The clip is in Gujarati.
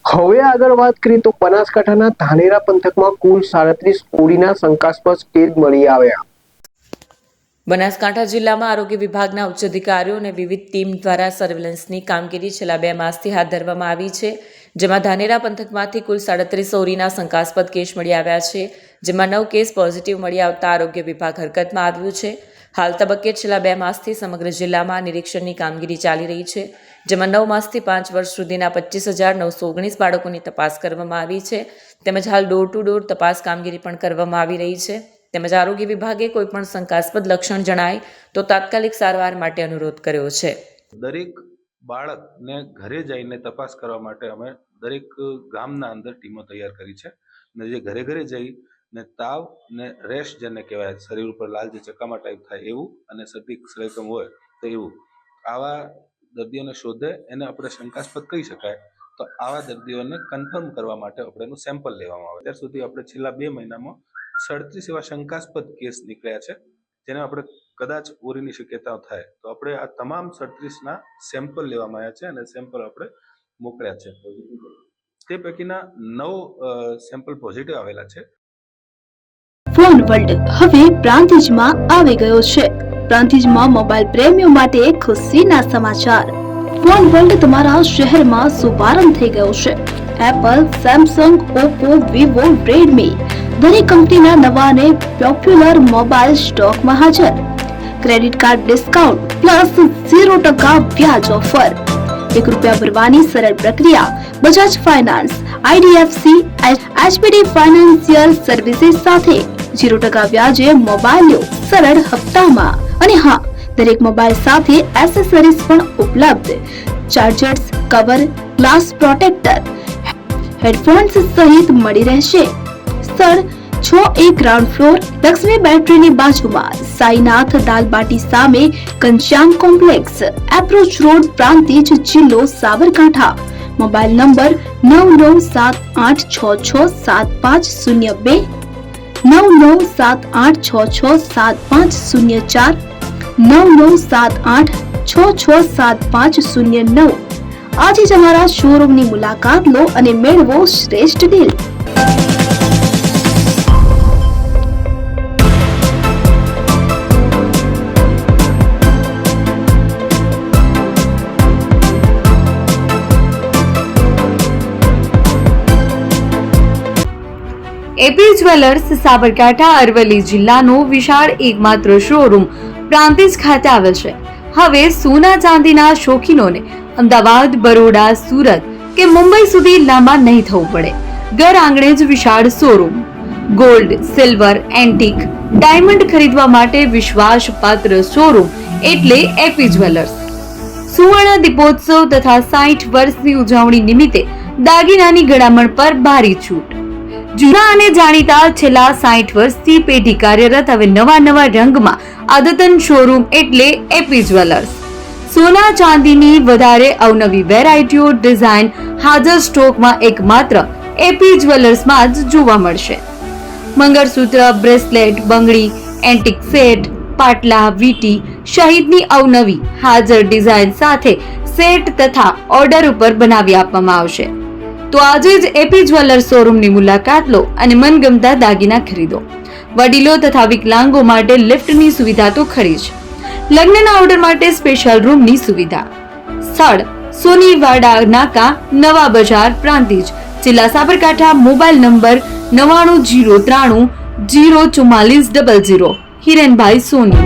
હવે આગળ વાત કરીએ તો બનાસકાંઠાના ધાનેરા પંથકમાં કુલ 37 કોડીના શંકાસ્પદ કેસ મળી આવ્યા. બનાસકાંઠા જિલ્લામાં આરોગ્ય વિભાગના ઉચ્ચ અધિકારીઓ અને વિવિધ ટીમ દ્વારા સર્વેલન્સની કામગીરી છેલ્લા 2 માસથી હાથ ધરવામાં આવી છે, જેમાં ધાનેરા પંથકમાંથી કુલ 37 ઓરીના શંકાસ્પદ કેસ મળી આવ્યા છે, જેમાં 9 કેસ પોઝિટિવ મળી આવતા આરોગ્ય વિભાગ હરકતમાં આવ્યું છે. હાલ તબક્કે છેલ્લા 2 માસથી સમગ્ર જિલ્લામાં નિરીક્ષણની કામગીરી ચાલી રહી છે, જેમાં 9 માસથી 5 વર્ષ સુધીના 25,919 બાળકોની તપાસ કરવામાં આવી છે, તેમજ હાલ ડોર ટુ ડોર તપાસ કામગીરી પણ કરવામાં આવી રહી છે. તેમજ આરોગ્ય વિભાગે કોઈપણ શંકાસ્પદ લક્ષણ જણાય તો તાત્કાલિક સારવાર માટે અનુરોધ કર્યો છે. દરેક બાળકને ઘરે જઈને તપાસ કરવા માટે અમે દરેક ગામના અંદર ટીમો તૈયાર કરી છે અને જે ઘરે ઘરે જઈ ને તાવ ને રેશ જેને કહેવાય, શરીર ઉપર લાલ જે ચકામા ટાઈપ થાય એવું અને શરદી સરકમ હોય તો એવું આવા દર્દીઓને શોધે એને આપણે શંકાસ્પદ કહી શકાય. તો આવા દર્દીઓને કન્ફર્મ કરવા માટે આપણે એનું સેમ્પલ લેવામાં આવે. ત્યાર સુધી આપણે છેલ્લા 2 મહિનામાં 37 એવા શંકાસ્પદ કેસ નીકળ્યા છે, જેને આપણે કદાચ ઓરીની શક્યતાઓ થાય તો આપણે આ તમામ 37ના સેમ્પલ લેવામાં આવ્યા છે અને સેમ્પલ આપણે મોકલ્યા છે. તે પૈકીના 9 સેમ્પલ પોઝિટિવ આવેલા છે. ફોન વર્લ્ડ હવે પ્રાંતિજમાં આવી ગયો છે. પ્રાંતિજમાં મોબાઈલ પ્રેમીઓ માટે ખુશીના સમાચાર. ફોન વર્લ્ડ તમારા શહેરમાં શુભારંભ થઈ ગયો છે. Apple, Samsung, Oppo, Vivo, Redmi દરેક કંપનીના નવા અને પોપ્યુલર મોબાઈલ સ્ટોકમાં હાજર. ક્રેડિટ કાર્ડ ડિસ્કાઉન્ટ પ્લસ 0% વ્યાજ ઓફર. ₹1 ભરવાની સરળ પ્રક્રિયા. Bajaj finance, IDFC, HPD financial services સાથે 0% વ્યાજે મોબાઈલ લો સરળ હપ્તામાં. અને હા, દરેક મોબાઈલ સાથે એસેસરીઝ પણ ઉપલબ્ધ. Chargers, cover, glass protractor, headphones સહિત મળી રહેશે. સ્થળ 6A ગ્રાઉન્ડ ફ્લોર, લક્ષ્મી બેટરીની બાજુમાં, સાઈનાથ દાલબાટી સામે, Ghanshyam complex, approach road, Prantij, જિલ્લો સાબરકાંઠા. Mobile number 9978667502, 9978667504, 9978667509. આજે જ અમારા શોરૂમની મુલાકાત લો અને મેળવો શ્રેષ્ઠ deal. AP jewellers Sabarkantha Aravalli જિલ્લાનો વિશાળ એકમાત્ર શોરૂમ પ્રાંતિજ ખાતે આવેલ છે. હવે સોના ચાંદીના શોખીનોને અમદાવાદ, બરોડા, સુરત કે મુંબઈ સુધી લાંબા નહીં થવું પડે. ઘર આંગણે જ વિશાળ showroom. Gold, silver, antique, diamond ખરીદવા માટે વિશ્વાસપાત્ર શોરૂમ એટલે એપી જ્વેલર્સ. સુવર્ણ દીપોત્સવ તથા 60 વર્ષની ઉજવણી નિમિત્તે દાગીનાની ગળામણ પર ભારી છૂટ. જૂના અને જાણીતા છેલ્લા 60 વર્ષથી પેઢી કાર્યરત હવે નવા રંગમાં અદ્યતન શોરૂમ એટલે એપી જ્વેલર્સ. સોના ચાંદીની વધારે અવનવી વેરાયટીઓ, ડિઝાઇન હાજર સ્ટોકમાં એકમાત્ર એપી જ્વેલર્સમાં જ જોવા મળશે. મંગળસૂત્ર, બ્રેસલેટ, બંગડી, એન્ટિક સેટ, પાટલા, વીટી સહિતની અવનવી હાજર ડિઝાઇન સાથે સેટ તથા ઓર્ડર ઉપર બનાવી આપવામાં આવશે. તો આજે જ એપી જ્વેલર્સ શોરૂમની મુલાકાત લો અને મનગમતા દાગીના ખરીદો. વડીલો તથા વિકલાંગો માટે લિફ્ટની સુવિધા તો ખરી જ. લગ્નના ઓર્ડર માટે સ્પેશિયલ રૂમની સુવિધા. સ્થળ સોનીવાડા નાકા, નવા બજાર, પ્રાંતિજ, જિલ્લા સાબરકાંઠા. Mobile number 9903304400. હિરેનભાઈ સોની.